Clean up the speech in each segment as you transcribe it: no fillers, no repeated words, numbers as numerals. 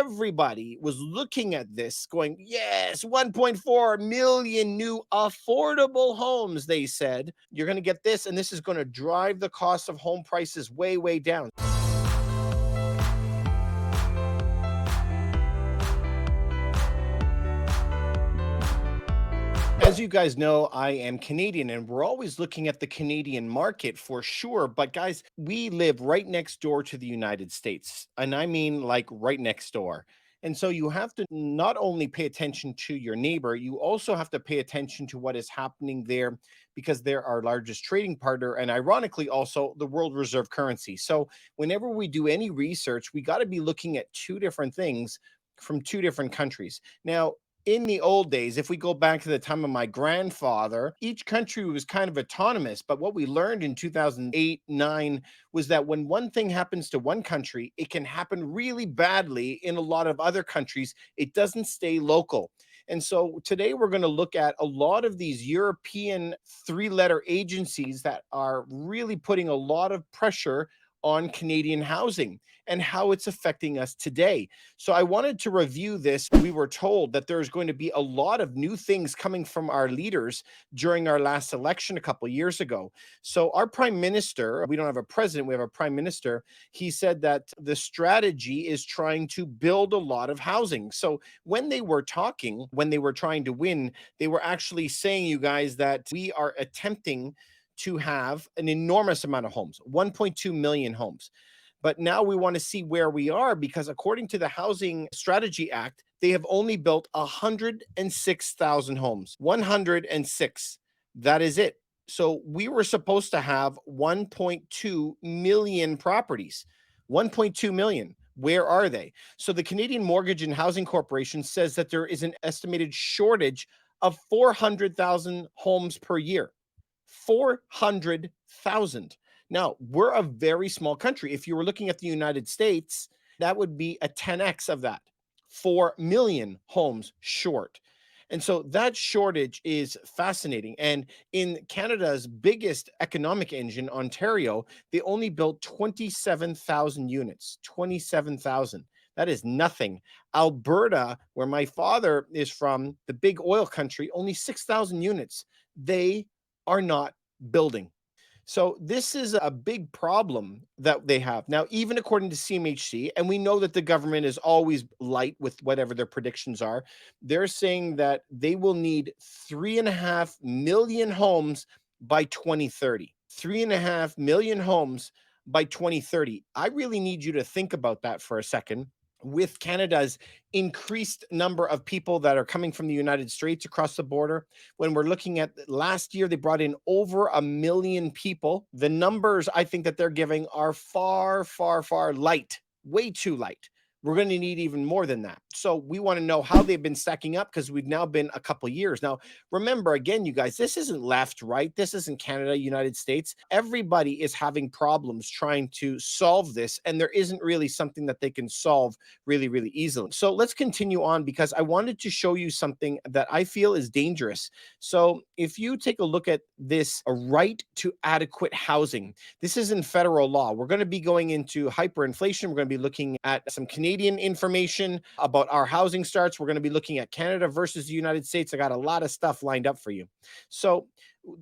everybody was looking at this going, yes, 1.4 million new affordable homes. They said, you're going to get this, and this is going to drive the cost of home prices way, way down. As you guys know, I am Canadian, and we're always looking at the Canadian market for sure. But guys, we live right next door to the United States. And I mean like right next door. And so you have to not only pay attention to your neighbor, you also have to pay attention to what is happening there because they're our largest trading partner and ironically also the world reserve currency. So whenever we do any research, we got to be looking at two different things from two different countries. Now, in the old days, if we go back to the time of my grandfather, each country was kind of autonomous. But what we learned in 2008, 9 was that when one thing happens to one country, it can happen really badly in a lot of other countries. It doesn't stay local. And so today we're going to look at a lot of these European three-letter agencies that are really putting a lot of pressure on Canadian housing and how it's affecting us today. So I wanted to review this. We were told that there's going to be a lot of new things coming from our leaders during our last election a couple of years ago. So our prime minister, we don't have a president, we have a prime minister. He said that the strategy is trying to build a lot of housing. So when they were talking, when they were trying to win, they were actually saying, you guys, that we are attempting to have an enormous amount of homes, 1.2 million homes. But now we want to see where we are because according to the Housing Strategy Act, they have only built 106,000 homes. 106. That is it. So we were supposed to have 1.2 million properties. 1.2 million. Where are they? So the Canadian Mortgage and Housing Corporation says that there is an estimated shortage of 400,000 homes per year. 400,000. Now, we're a very small country. If you were looking at the United States, that would be a 10x of that. 4 million homes short. And so that shortage is fascinating. And in Canada's biggest economic engine, Ontario, they only built 27,000 units. 27,000. That is nothing. Alberta, where my father is from, the big oil country, only 6,000 units. They are not building. So this is a big problem that they have. Now, even according to CMHC, and we know that the government is always light with whatever their predictions are, they're saying that they will need 3.5 million homes by 2030. 3.5 million homes by 2030. I really need you to think about that for a second. With Canada's increased number of people that are coming from the United States across the border, when we're looking at last year, they brought in over 1 million people. The numbers I think that they're giving are far, far, far light, way too light. We're going to need even more than that. So we want to know how they've been stacking up because we've now been a couple of years. Now, remember, again, you guys, this isn't left, right? This isn't Canada, United States. Everybody is having problems trying to solve this, and there isn't really something that they can solve really, really easily. So let's continue on because I wanted to show you something that I feel is dangerous. So if you take a look at this, a right to adequate housing, this is in federal law. We're going to be going into hyperinflation. We're going to be looking at some Canadian information about our housing starts. We're going to be looking at Canada versus the United States. I got a lot of stuff lined up for you. So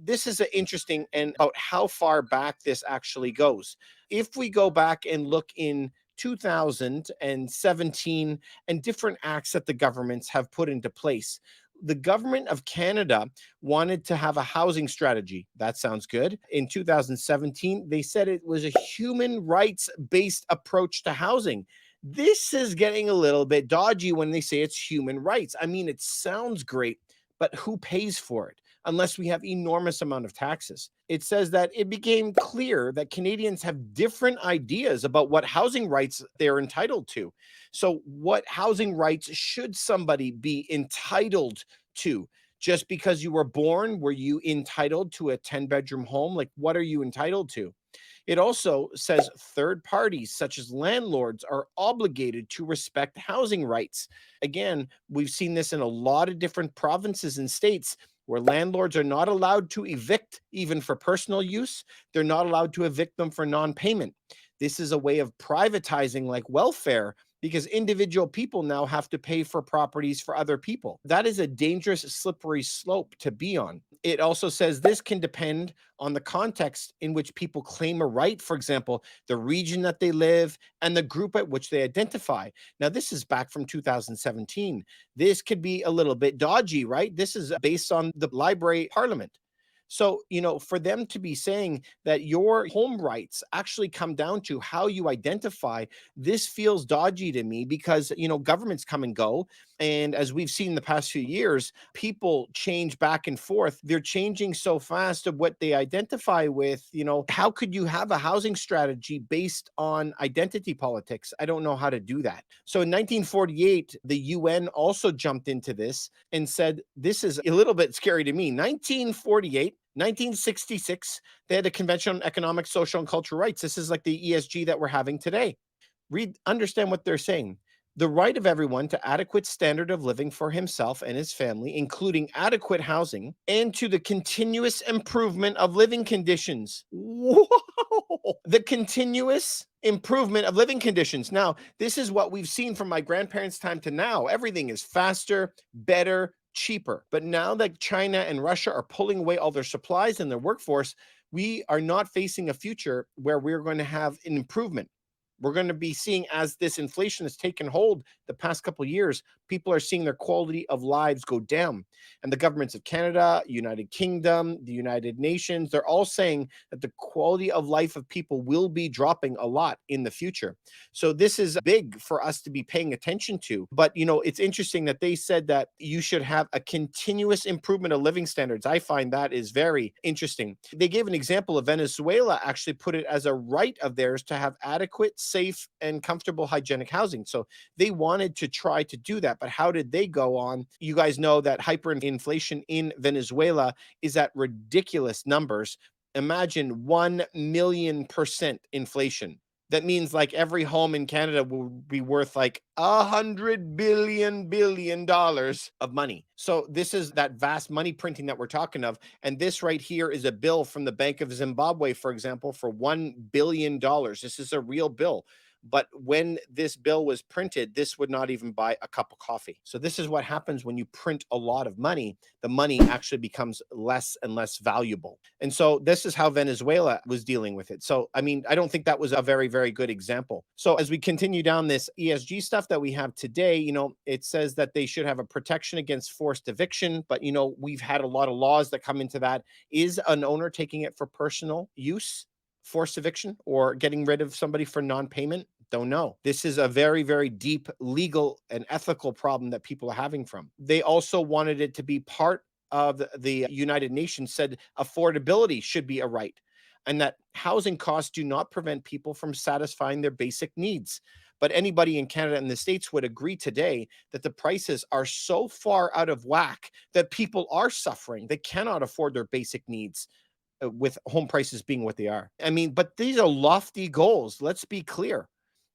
this is interesting and about how far back this actually goes. If we go back and look in 2017 and different acts that the governments have put into place, the government of Canada wanted to have a housing strategy. That sounds good. In 2017, they said it was a human rights-based approach to housing. This is getting a little bit dodgy when they say it's human rights. I mean, it sounds great, but who pays for it? Unless we have enormous amount of taxes. It says that it became clear that Canadians have different ideas about what housing rights they're entitled to. So what housing rights should somebody be entitled to? Just because you were born, were you entitled to a 10-bedroom home? Like, what are you entitled to? It also says third parties, such as landlords, are obligated to respect housing rights. Again, we've seen this in a lot of different provinces and states where landlords are not allowed to evict even for personal use. They're not allowed to evict them for non-payment. This is a way of privatizing like welfare because individual people now have to pay for properties for other people. That is a dangerous, slippery slope to be on. It also says this can depend on the context in which people claim a right, for example, the region that they live and the group at which they identify. Now, this is back from 2017. This could be a little bit dodgy, right? This is based on the Library Parliament. So, for them to be saying that your home rights actually come down to how you identify, this feels dodgy to me because, governments come and go. And as we've seen the past few years, people change back and forth. They're changing so fast of what they identify with. How could you have a housing strategy based on identity politics? I don't know how to do that. So in 1948, the UN also jumped into this and said, this is a little bit scary to me. 1948, 1966, they had a Convention on Economic, Social, and Cultural Rights. This is like the ESG that we're having today. Understand what they're saying. The right of everyone to adequate standard of living for himself and his family, including adequate housing, and to the continuous improvement of living conditions. Whoa! The continuous improvement of living conditions. Now, this is what we've seen from my grandparents' time to now. Everything is faster, better, cheaper. But now that China and Russia are pulling away all their supplies and their workforce, we are not facing a future where we're going to have an improvement. We're going to be seeing, as this inflation has taken hold the past couple of years, people are seeing their quality of lives go down. And the governments of Canada, United Kingdom, the United Nations, they're all saying that the quality of life of people will be dropping a lot in the future. So this is big for us to be paying attention to. But, it's interesting that they said that you should have a continuous improvement of living standards. I find that is very interesting. They gave an example of Venezuela actually put it as a right of theirs to have adequate, safe, and comfortable hygienic housing. So they wanted to try to do that. But how did they go on? You guys know that hyperinflation in Venezuela is at ridiculous numbers. Imagine 1 million% inflation. That means like every home in Canada will be worth like $100 billion of money. So this is that vast money printing that we're talking of. And this right here is a bill from the Bank of Zimbabwe, for example, for $1 billion. This is a real bill. But when this bill was printed, this would not even buy a cup of coffee. So this is what happens when you print a lot of money. The money actually becomes less and less valuable. And so this is how Venezuela was dealing with it. So, I mean, I don't think that was a very, very good example. So as we continue down this ESG stuff that we have today, it says that they should have a protection against forced eviction. But, we've had a lot of laws that come into that. Is an owner taking it for personal use? Forced eviction or getting rid of somebody for non-payment? Don't know. This is a very, very deep legal and ethical problem that people are having from. They also wanted it to be part of the United Nations said affordability should be a right and that housing costs do not prevent people from satisfying their basic needs. But anybody in Canada and the States would agree today that the prices are so far out of whack that people are suffering. They cannot afford their basic needs with home prices being what they are. I mean, but these are lofty goals. Let's be clear.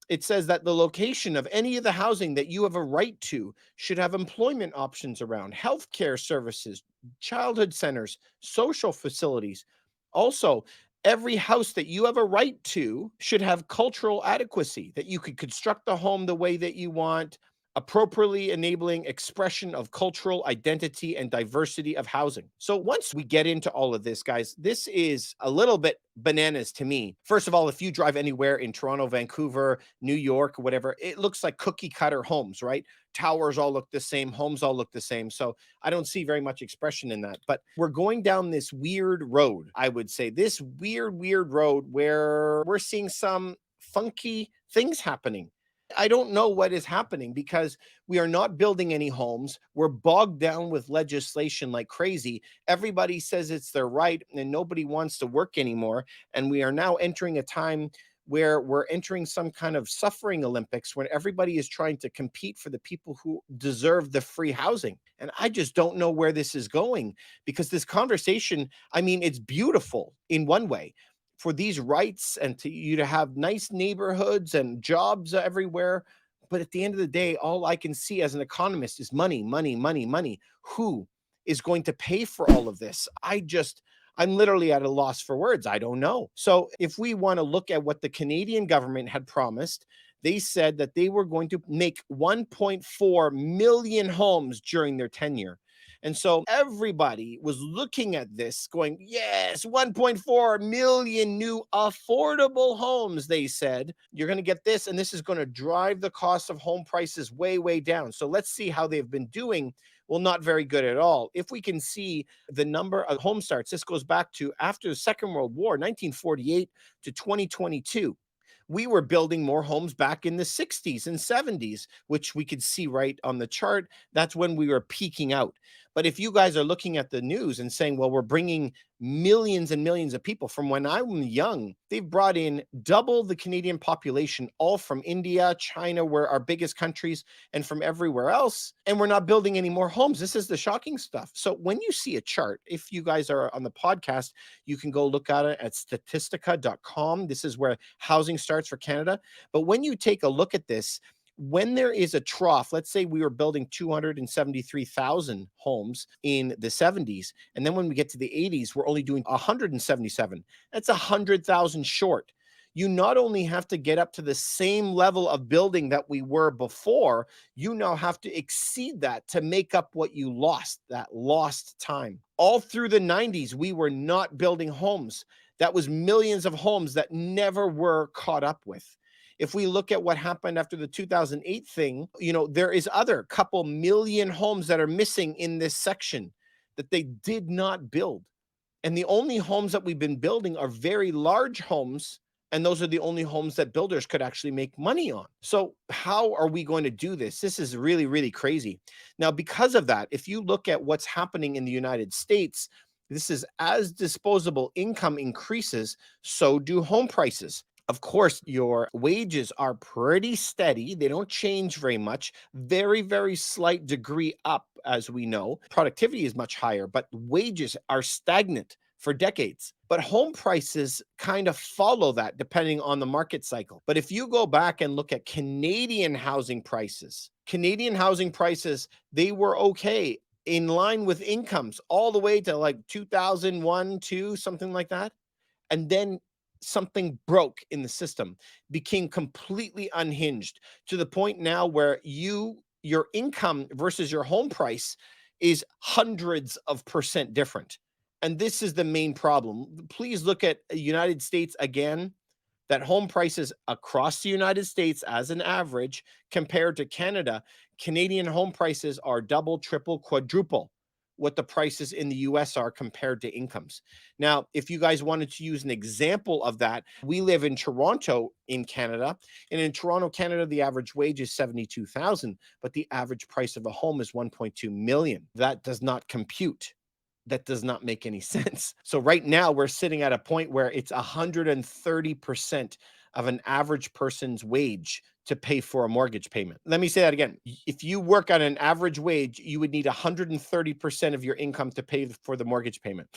It says that the location of any of the housing that you have a right to should have employment options around, healthcare services, childhood centers, social facilities. Also, every house that you have a right to should have cultural adequacy, that you could construct the home the way that you want, appropriately enabling expression of cultural identity and diversity of housing. So once we get into all of this, guys, this is a little bit bananas to me. First of all, if you drive anywhere in Toronto, Vancouver, New York, whatever, it looks like cookie cutter homes, right? Towers all look the same, homes all look the same. So I don't see very much expression in that. But we're going down this weird road, I would say, this weird road where we're seeing some funky things happening. I don't know what is happening because we are not building any homes. We're bogged down with legislation like crazy. Everybody says it's their right and nobody wants to work anymore. And we are now entering a time where we're entering some kind of suffering Olympics when everybody is trying to compete for the people who deserve the free housing. And I just don't know where this is going because this conversation, I mean, it's beautiful in one way for these rights and to you to have nice neighborhoods and jobs everywhere. But at the end of the day, all I can see as an economist is money, money, money, money. Who is going to pay for all of this? I'm literally at a loss for words. I don't know. So if we want to look at what the Canadian government had promised, They said that they were going to make 1.4 million homes during their tenure. And so everybody was looking at this going, yes, 1.4 million new affordable homes, they said. You're going to get this, and this is going to drive the cost of home prices way, way down. So let's see how they've been doing. Well, not very good at all. If we can see the number of home starts, this goes back to after the Second World War, 1948 to 2022. We were building more homes back in the 60s and 70s, which we could see right on the chart. That's when we were peaking out. But if you guys are looking at the news and saying, well, we're bringing millions and millions of people from when I'm young, they've brought in double the Canadian population, all from India, China, where our biggest countries, and from everywhere else. And we're not building any more homes. This is the shocking stuff. So when you see a chart, if you guys are on the podcast, you can go look at it at statistica.com. This is where housing starts for Canada. But when you take a look at this, when there is a trough, let's say we were building 273,000 homes in the 70s, and then when we get to the 80s, we're only doing 177. That's 100,000 short. You not only have to get up to the same level of building that we were before, you now have to exceed that to make up what you lost, that lost time. All through the 90s, we were not building homes. That was millions of homes that never were caught up with. If we look at what happened after the 2008 thing, there is other couple million homes that are missing in this section that they did not build. And the only homes that we've been building are very large homes. And those are the only homes that builders could actually make money on. So how are we going to do this? This is really, really crazy. Now, because of that, if you look at what's happening in the United States, this is as disposable income increases, so do home prices. Of course, your wages are pretty steady. They don't change very much. Very, very slight degree up, as we know. Productivity is much higher, but wages are stagnant for decades. But home prices kind of follow that depending on the market cycle. But if you go back and look at Canadian housing prices, they were okay in line with incomes all the way to like 2001, 2, something like that. And then something broke in the system, became completely unhinged to the point now where your income versus your home price is hundreds of percent different. And this is the main problem. Please look at the United States again, that home prices across the United States as an average compared to Canada, Canadian home prices are double, triple, quadruple what the prices in the US are compared to incomes. Now, if you guys wanted to use an example of that, we live in Toronto in Canada, and in Toronto, Canada, the average wage is 72,000, but the average price of a home is 1.2 million. That does not compute. That does not make any sense. So right now we're sitting at a point where it's 130% of an average person's wage to pay for a mortgage payment. Let me say that again. If you work on an average wage, you would need 130% of your income to pay for the mortgage payment,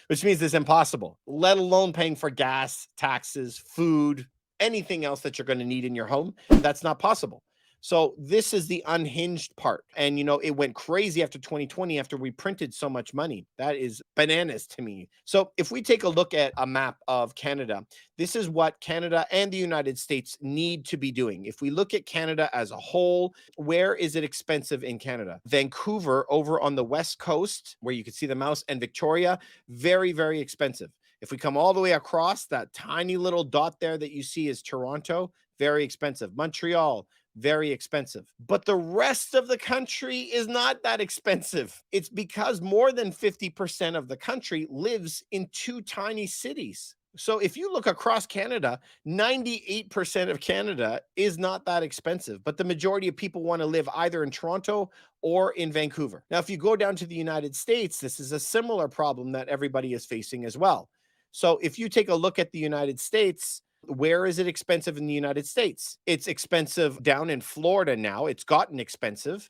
which means it's impossible, let alone paying for gas, taxes, food, anything else that you're going to need in your home. That's not possible. So this is the unhinged part. And, it went crazy after 2020, after we printed so much money. That is bananas to me. So if we take a look at a map of Canada, this is what Canada and the United States need to be doing. If we look at Canada as a whole, where is it expensive in Canada? Vancouver over on the West Coast, where you can see the mouse, and Victoria, very, very expensive. If we come all the way across, that tiny little dot there that you see is Toronto, very expensive. Montreal, very expensive. But the rest of the country is not that expensive. It's because more than 50% of the country lives in two tiny cities. So if you look across Canada, 98% of Canada is not that expensive, but the majority of people want to live either in Toronto or in Vancouver. Now, if you go down to the United States, this is a similar problem that everybody is facing as well. So if you take a look at the United States, where is it expensive in the United States? It's expensive down in Florida now. It's gotten expensive.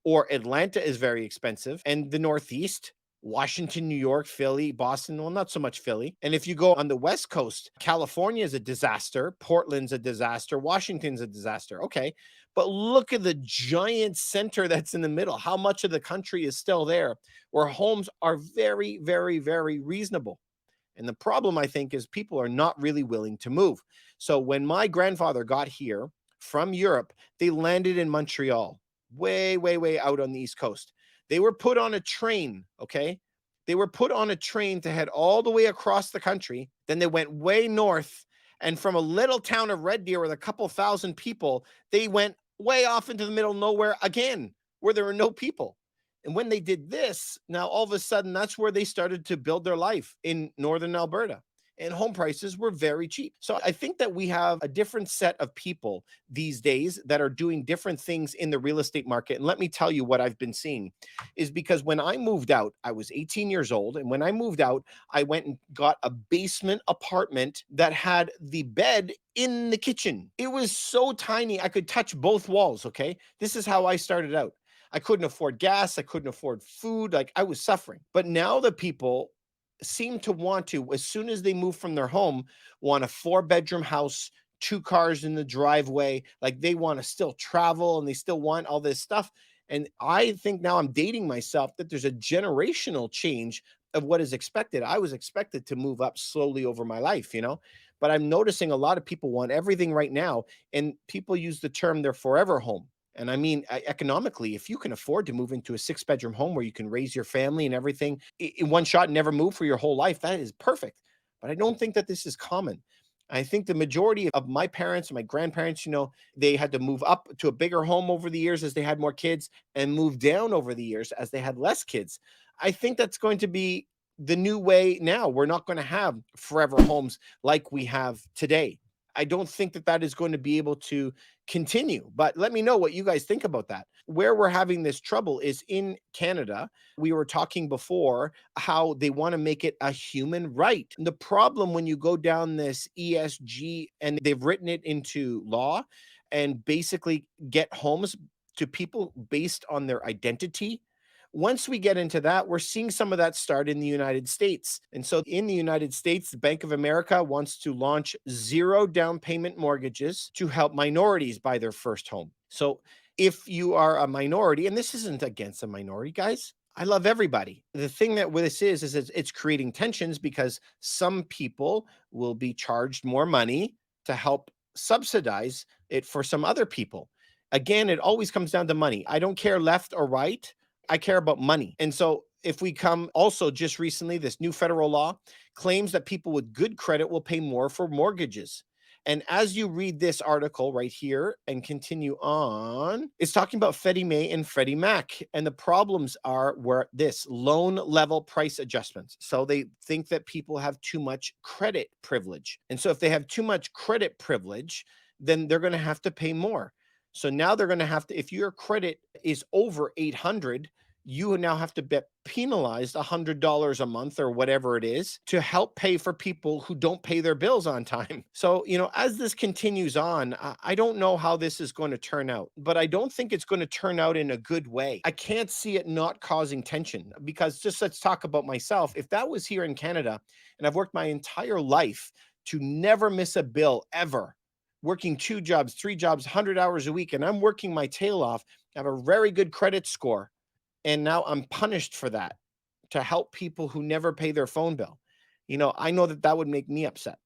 Or Atlanta is very expensive. And the Northeast, Washington, New York, Philly, Boston, well, not so much Philly. And if you go on the West Coast, California is a disaster. Portland's a disaster. Washington's a disaster. Okay. But look at the giant center that's in the middle. How much of the country is still there where homes are very, very, very reasonable? And the problem, I think, is people are not really willing to move. So when my grandfather got here from Europe. They landed in Montreal, way, way, way out on the East Coast. They were put on a train, okay? They were put on a train to head all the way across the country. Then they went way north. And from a little town of Red Deer with a couple thousand people, they went way off into the middle of nowhere again, where there were no people. And when they did this, now all of a sudden, that's where they started to build their life in northern Alberta. And home prices were very cheap. So I think that we have a different set of people these days that are doing different things in the real estate market. And let me tell you what I've been seeing is because when I moved out, I was 18 years old. And when I moved out, I went and got a basement apartment that had the bed in the kitchen. It was so tiny, I could touch both walls. Okay. This is how I started out. I couldn't afford gas. I couldn't afford food. Like I was suffering. But now the people seem to want to, as soon as they move from their home, want a 4-bedroom house, 2 cars in the driveway. Like they want to still travel and they still want all this stuff. And I think now I'm dating myself that there's a generational change of what is expected. I was expected to move up slowly over my life, but I'm noticing a lot of people want everything right now. And people use the term their forever home. And I mean, economically, if you can afford to move into a 6-bedroom home where you can raise your family and everything in one shot and never move for your whole life, that is perfect. But I don't think that this is common. I think the majority of my parents and my grandparents, they had to move up to a bigger home over the years as they had more kids and move down over the years as they had less kids. I think that's going to be the new way now. We're not going to have forever homes like we have today. I don't think that that is going to be able to continue. But let me know what you guys think about that. Where we're having this trouble is in Canada. We were talking before how they want to make it a human right. And the problem when you go down this ESG and they've written it into law and basically get homes to people based on their identity. Once we get into that, we're seeing some of that start in the United States. And so in the United States, the Bank of America wants to launch zero down payment mortgages to help minorities buy their first home. So if you are a minority, and this isn't against a minority, guys, I love everybody. The thing that this is it's creating tensions because some people will be charged more money to help subsidize it for some other people. Again, it always comes down to money. I don't care left or right. I care about money. And so if we come also just recently, this new federal law claims that people with good credit will pay more for mortgages. And as you read this article right here and continue on, it's talking about Freddie Mae and Freddie Mac. And the problems are where this loan level price adjustments. So they think that people have too much credit privilege. And so if they have too much credit privilege, then they're going to have to pay more. So now they're going to have to, if your credit is over 800, you now have to be penalized $100 a month or whatever it is to help pay for people who don't pay their bills on time. So, as this continues on, I don't know how this is going to turn out, but I don't think it's going to turn out in a good way. I can't see it not causing tension because just let's talk about myself. If that was here in Canada and I've worked my entire life to never miss a bill ever, working 2 jobs, 3 jobs, 100 hours a week, and I'm working my tail off, I have a very good credit score. And now I'm punished for that to help people who never pay their phone bill. I know that that would make me upset.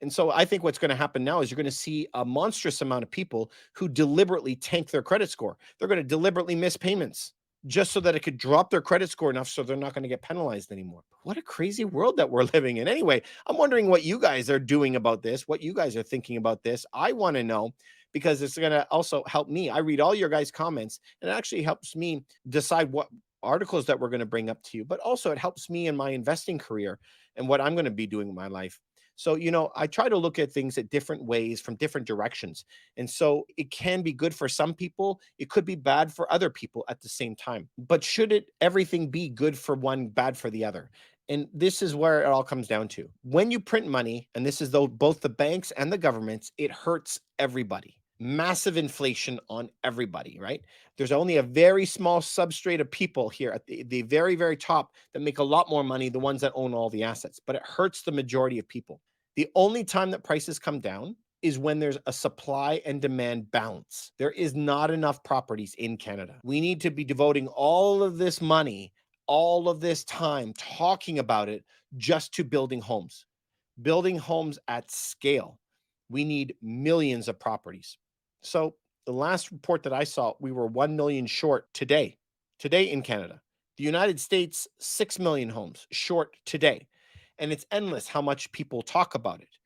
And so I think what's going to happen now is you're going to see a monstrous amount of people who deliberately tank their credit score. They're going to deliberately miss payments just so that it could drop their credit score enough so they're not going to get penalized anymore. What a crazy world that we're living in. Anyway, I'm wondering what you guys are doing about this, what you guys are thinking about this. I want to know because it's going to also help me. I read all your guys' comments and it actually helps me decide what articles that we're going to bring up to you, but also it helps me in my investing career and what I'm going to be doing in my life. So, I try to look at things at different ways from different directions. And so it can be good for some people. It could be bad for other people at the same time. But should it everything be good for one, bad for the other? And this is where it all comes down to. When you print money, and this is though both the banks and the governments, it hurts everybody. Massive inflation on everybody, right? There's only a very small substrate of people here at the very, very top that make a lot more money, the ones that own all the assets, but it hurts the majority of people. The only time that prices come down is when there's a supply and demand balance. There is not enough properties in Canada. We need to be devoting all of this money, all of this time talking about it just to building homes at scale. We need millions of properties. So the last report that I saw, we were 1 million short today, today in Canada. The United States, 6 million homes short today. And it's endless how much people talk about it.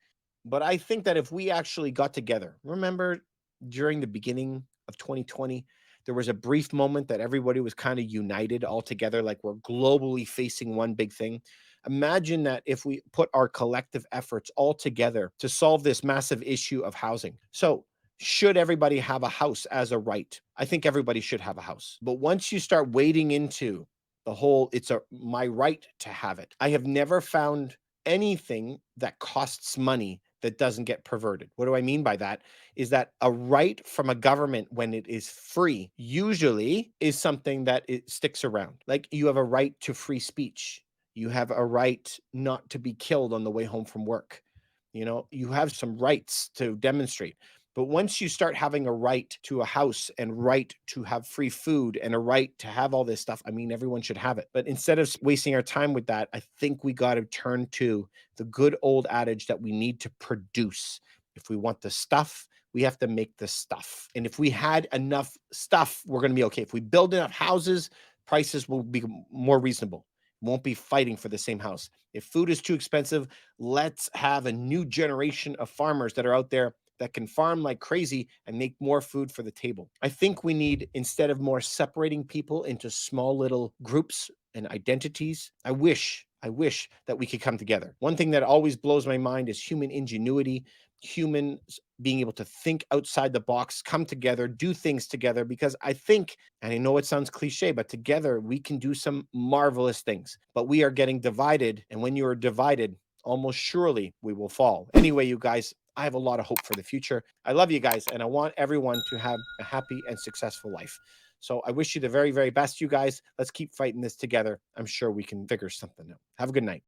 But I think that if we actually got together, remember during the beginning of 2020, there was a brief moment that everybody was kind of united all together, like we're globally facing one big thing. Imagine that if we put our collective efforts all together to solve this massive issue of housing. So, should everybody have a house as a right? I think everybody should have a house. But once you start wading into the whole, it's a my right to have it. I have never found anything that costs money that doesn't get perverted. What do I mean by that? Is that a right from a government when it is free usually is something that it sticks around. Like you have a right to free speech. You have a right not to be killed on the way home from work. You know, you have some rights to demonstrate. But once you start having a right to a house and right to have free food and a right to have all this stuff, I mean, everyone should have it. But instead of wasting our time with that, I think we got to turn to the good old adage that we need to produce. If we want the stuff, we have to make the stuff. And if we had enough stuff, we're going to be okay. If we build enough houses, prices will be more reasonable. Won't be fighting for the same house. If food is too expensive, let's have a new generation of farmers that are out there that can farm like crazy and make more food for the table. I think we need, instead of more separating people into small little groups and identities, I wish that we could come together. One thing that always blows my mind is human ingenuity, humans being able to think outside the box, come together, do things together, because I think, and I know it sounds cliche, but together we can do some marvelous things. But we are getting divided. And when you are divided, almost surely we will fall. Anyway, you guys, I have a lot of hope for the future. I love you guys, and I want everyone to have a happy and successful life. So I wish you the very, very best, you guys. Let's keep fighting this together. I'm sure we can figure something out. Have a good night.